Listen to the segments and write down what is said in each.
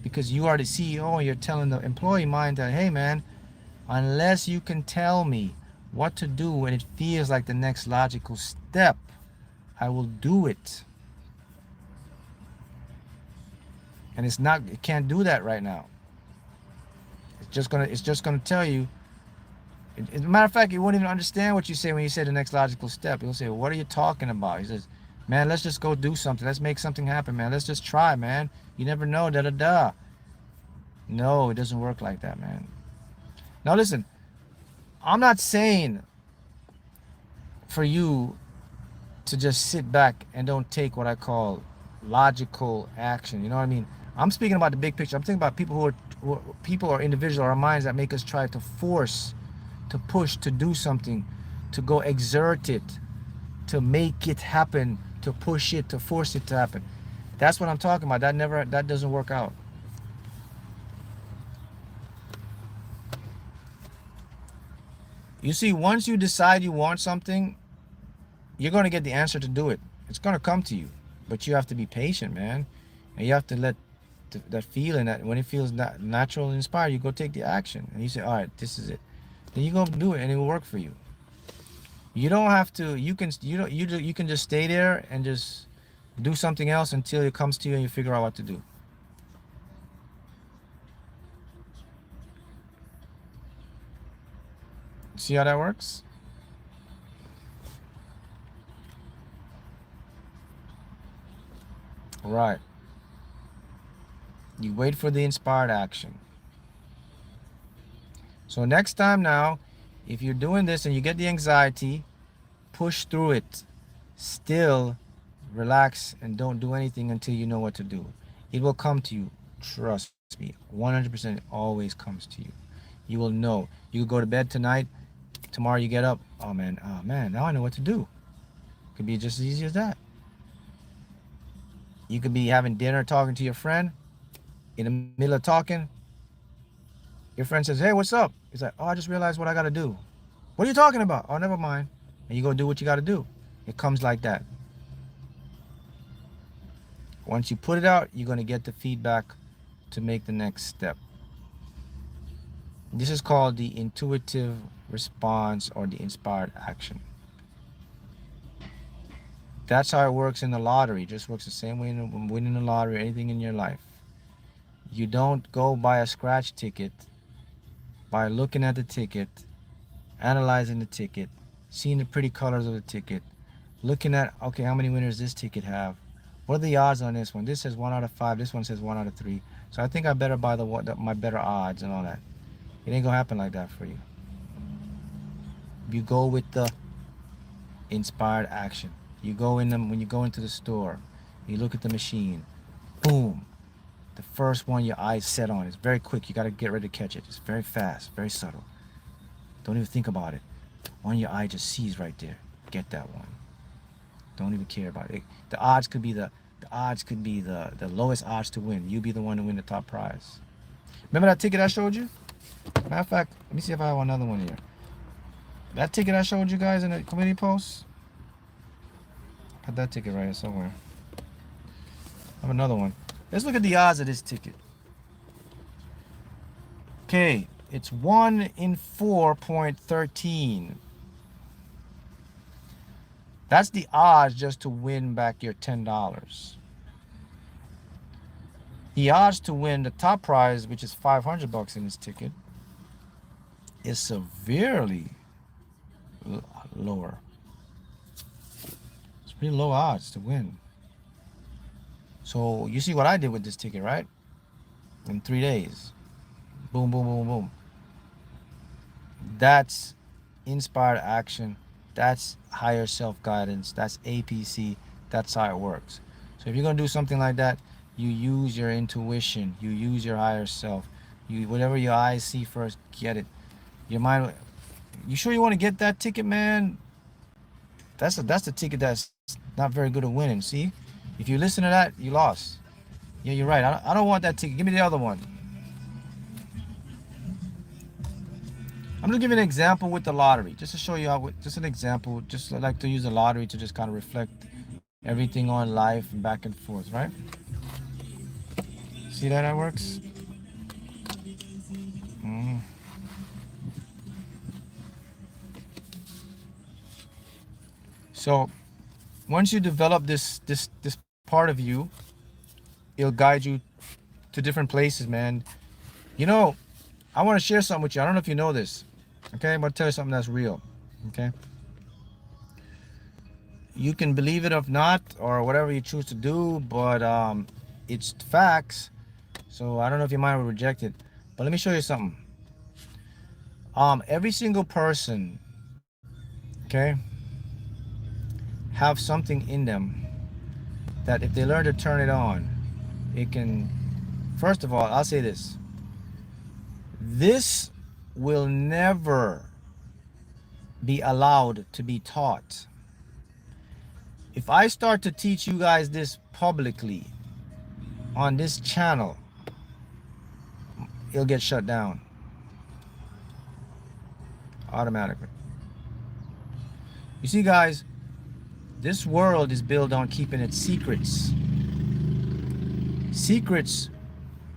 because you are the CEO and you're telling the employee mind that, hey man, unless you can tell me what to do when it feels like the next logical step, I will do it. And it's not, it can't do that right now. It's just gonna tell you. As a matter of fact, he won't even understand what you say when you say the next logical step. He'll say, "What are you talking about?" He says, "Man, let's just go do something. Let's make something happen, man. Let's just try, man. You never know, da da da." No, it doesn't work like that, man. Now listen, I'm not saying for you to just sit back and don't take what I call logical action. You know what I mean? I'm speaking about the big picture. I'm thinking about people or individuals or our minds that make us try to force, to push, to do something, to go exert it, to make it happen, to push it, to force it to happen. That's what I'm talking about. That doesn't work out. You see, once you decide you want something, you're going to get the answer to do it. It's going to come to you, but you have to be patient, man, and you have to let that feeling, that when it feels natural and inspired, you go take the action, and you say, all right, this is it. Then you go do it, and it will work for you. You don't have to. You can. You don't. You can just stay there and just do something else until it comes to you and you figure out what to do. See how that works? Right. You wait for the inspired action. So next time now, if you're doing this and you get the anxiety, push through it. Still relax and don't do anything until you know what to do. It will come to you. Trust me. 100% always comes to you. You will know. You could go to bed tonight. Tomorrow you get up. Oh man, now I know what to do. Could be just as easy as that. You could be having dinner talking to your friend. In the middle of talking, your friend says, hey, what's up? He's like, oh, I just realized what I got to do. What are you talking about? Oh, never mind. And you go do what you got to do. It comes like that. Once you put it out, you're going to get the feedback to make the next step. This is called the intuitive response or the inspired action. That's how it works in the lottery. It just works the same way in winning the lottery or anything in your life. You don't go buy a scratch ticket by looking at the ticket, analyzing the ticket, seeing the pretty colors of the ticket, looking at, okay, how many winners this ticket have? What are the odds on this one? This says 1 out of 5. This one says 1 out of 3. So I think I better buy my better odds and all that. It ain't gonna happen like that for you. You go with the inspired action. You go in them when you go into the store. You look at the machine. Boom. The first one your eyes set on. It's very quick. You got to get ready to catch it. It's very fast, very subtle. Don't even think about it. One your eye just sees right there. Get that one. Don't even care about it. The odds could be the lowest odds to win. You be the one to win the top prize. Remember that ticket I showed you? Matter of fact, let me see if I have another one here. That ticket I showed you guys in the community post. Got that ticket right here somewhere. I have another one. Let's look at the odds of this ticket. Okay, it's 1 in 4.13. That's the odds just to win back your $10. The odds to win the top prize, which is $500 in this ticket, is severely lower. It's pretty low odds to win. So you see what I did with this ticket, right? In 3 days. Boom, boom, boom, boom. That's inspired action. That's higher self-guidance. That's APC. That's how it works. So if you're going to do something like that, you use your intuition. You use your higher self. You, whatever your eyes see first, get it. Your mind, you sure you want to get that ticket, man? That's the ticket that's not very good at winning. See, if you listen to that, you lost. Yeah, you're right. I don't want that ticket. Give me the other one. I'm gonna give you an example with the lottery, just to show you how. Just an example. Just I like to use the lottery to just kind of reflect everything on life and back and forth, right? See that works? Mm. So once you develop this part of you, it'll guide you to different places, man. You know, I want to share something with you. I don't know if you know this. Okay, I'm gonna tell you something that's real. Okay, you can believe it or not, or whatever you choose to do, but it's facts. So I don't know if your mind will reject it, but let me show you something. Every single person, okay, have something in them that if they learn to turn it on, it can. First of all, I'll say this: this will never be allowed to be taught. If I start to teach you guys this publicly on this channel, it'll get shut down automatically. You see, guys, this world is built on keeping its secrets. Secrets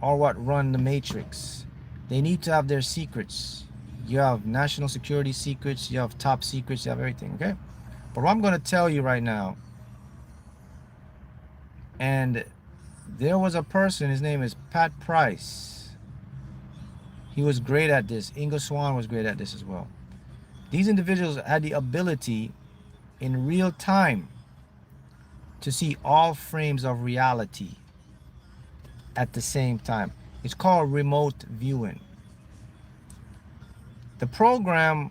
are what run the matrix. They need to have their secrets. You have national security secrets, you have top secrets, you have everything, okay? But what I'm going to tell you right now, and there was a person, his name is Pat Price. He was great at this. Inga Swan was great at this as well. These individuals had the ability in real time to see all frames of reality at the same time. It's called remote viewing. The program,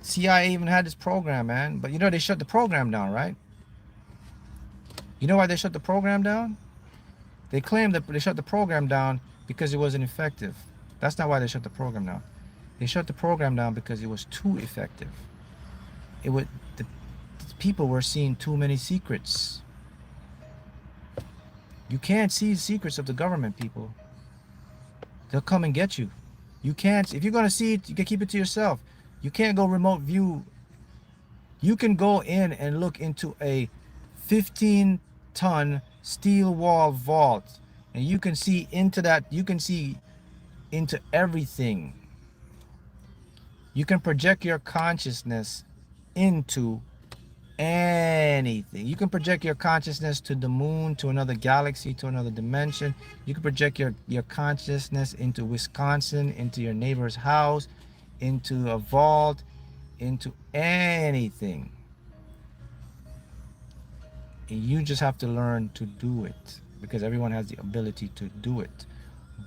CIA even had this program, man. But you know, they shut the program down, right? You know why they shut the program down? They claimed that they shut the program down because it wasn't effective. That's not why they shut the program down. They shut the program down because it was too effective. It would, the people were seeing too many secrets. You can't see the secrets of the government, people. They'll come and get you. You can't, if you're going to see it, you can keep it to yourself. You can't go remote view. You can go in and look into a 15-ton steel wall vault, and you can see into that. You can see into everything. You can project your consciousness into anything. You can project your consciousness to the moon, to another galaxy, to another dimension. You can project your consciousness into Wisconsin, into your neighbor's house, into a vault, into anything. And you just have to learn to do it, because everyone has the ability to do it.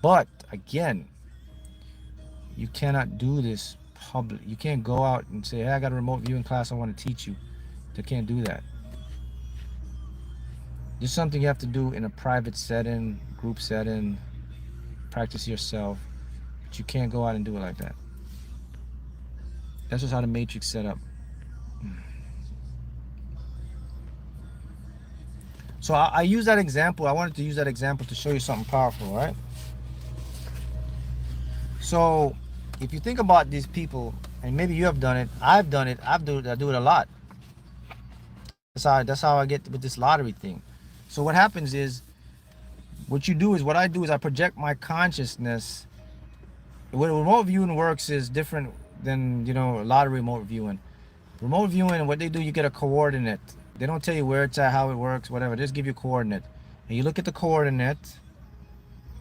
But again, you cannot do this public. You can't go out and say, hey, I got a remote viewing class, I want to teach you. They can't do that. This is something you have to do in a private setting, group setting, practice yourself. But you can't go out and do it like that. That's just how the matrix set up. So I use that example. I wanted to use that example to show you something powerful, right? So if you think about these people, and maybe you have done it, I've done it, I do it a lot. That's how I get with this lottery thing. So what happens is, what I do is I project my consciousness. The way remote viewing works is different than, you know, lottery remote viewing. Remote viewing, what they do, you get a coordinate. They don't tell you where it's at, how it works, whatever. They just give you a coordinate. And you look at the coordinate,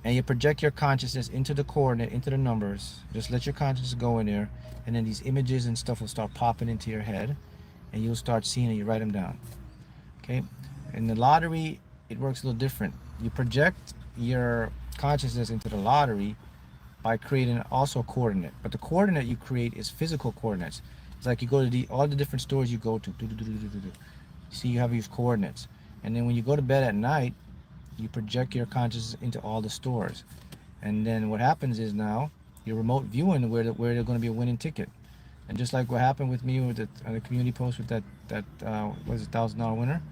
and you project your consciousness into the coordinate, into the numbers. Just let your consciousness go in there, and then these images and stuff will start popping into your head, and you'll start seeing it. You write them down. Okay? In the lottery, it works a little different. You project your consciousness into the lottery by creating also a coordinate. But the coordinate you create is physical coordinates. It's like you go to all the different stores you go to. See, you have these coordinates. And then when you go to bed at night, you project your consciousness into all the stores. And then what happens is, now you're remote viewing where there's going to be a winning ticket. And just like what happened with me with the community post with that was a $1,000 winner,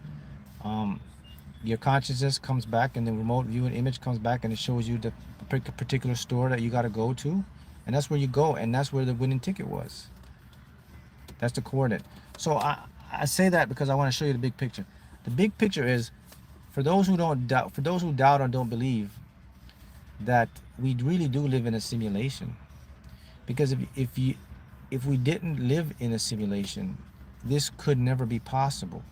your consciousness comes back, and the remote viewing image comes back, and it shows you the particular store that you got to go to, and that's where you go, and that's where the winning ticket was. That's the coordinate. So I say that because I want to show you the big picture. The big picture is, for those who don't doubt, for those who doubt or don't believe, that we really do live in a simulation. Because if we didn't live in a simulation, this could never be possible.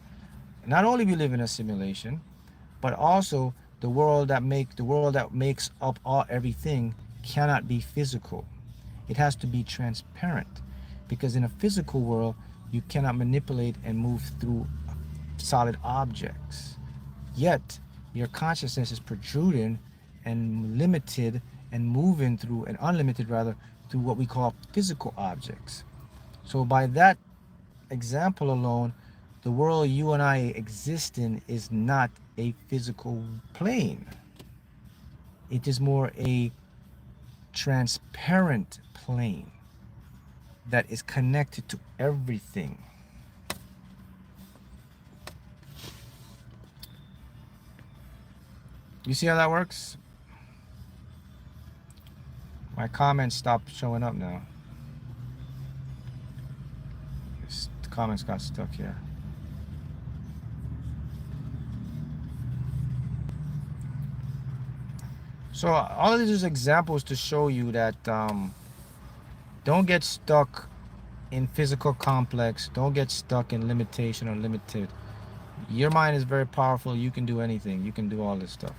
Not only we live in a simulation, but also the world that makes up all everything cannot be physical. It has to be transparent, because in a physical world you cannot manipulate and move through solid objects. Yet your consciousness is protruding and limited and moving through, and unlimited rather, through what we call physical objects. So by that example alone, the world you and I exist in is not a physical plane. It is more a transparent plane that is connected to everything. You see how that works? My comments stopped showing up now. The comments got stuck here. So all of these is examples to show you that don't get stuck in physical complex. Don't get stuck in limitation or limited. Your mind is very powerful. You can do anything. You can do all this stuff.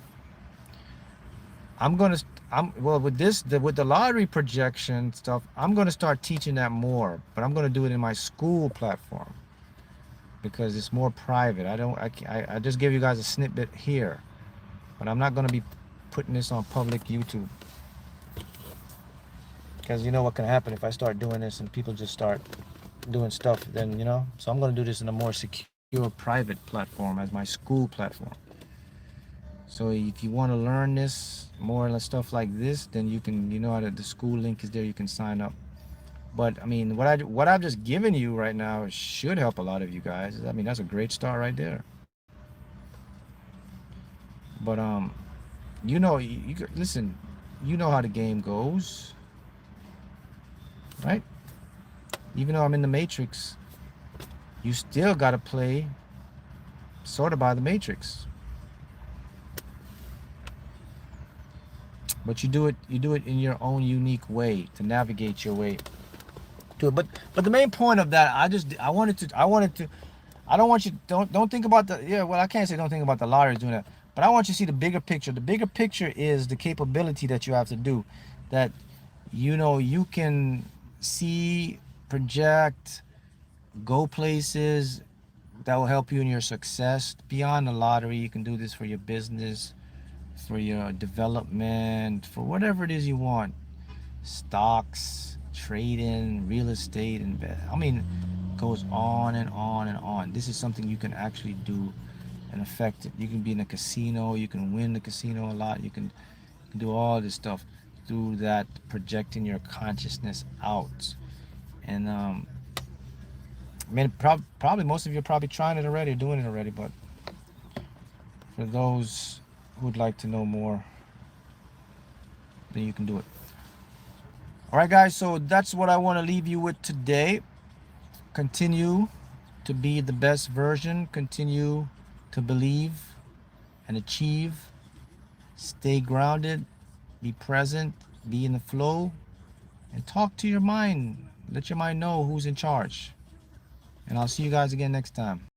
Well, with the lottery projection stuff, I'm gonna start teaching that more, but I'm gonna do it in my school platform because it's more private. I just give you guys a snippet here, but I'm not gonna be putting this on public YouTube, because you know what can happen if I start doing this and people just start doing stuff, then so I'm gonna do this in a more secure private platform as my school platform. So if you want to learn this more and stuff like this, then you can, the school link is there, you can sign up. But I mean, what I've just given you right now should help a lot of you guys. I mean, that's a great start right there. But listen, you know how the game goes, right? Even though I'm in the Matrix, you still got to play sort of by the Matrix. But you do it in your own unique way to navigate your way to it. But the main point of that, I don't want you, don't think about I can't say don't think about the lottery doing that, but I want you to see the bigger picture. The bigger picture is the capability that you have to do, that you can see, project, go places that will help you in your success beyond the lottery. You can do this for your business, for your development, for whatever it is you want. Stocks, trading, real estate, I mean, it goes on and on and on. This is something you can actually do and affect it. You can be in a casino, you can win the casino a lot, you can do all this stuff through that, projecting your consciousness out. And I mean, probably most of you are probably trying it already, doing it already, but for those who would like to know more, then you can do it. All right, guys, so that's what I want to leave you with today. Continue to be the best version. Continue to believe and achieve. Stay grounded. Be present. Be in the flow. And talk to your mind. Let your mind know who's in charge. And I'll see you guys again next time.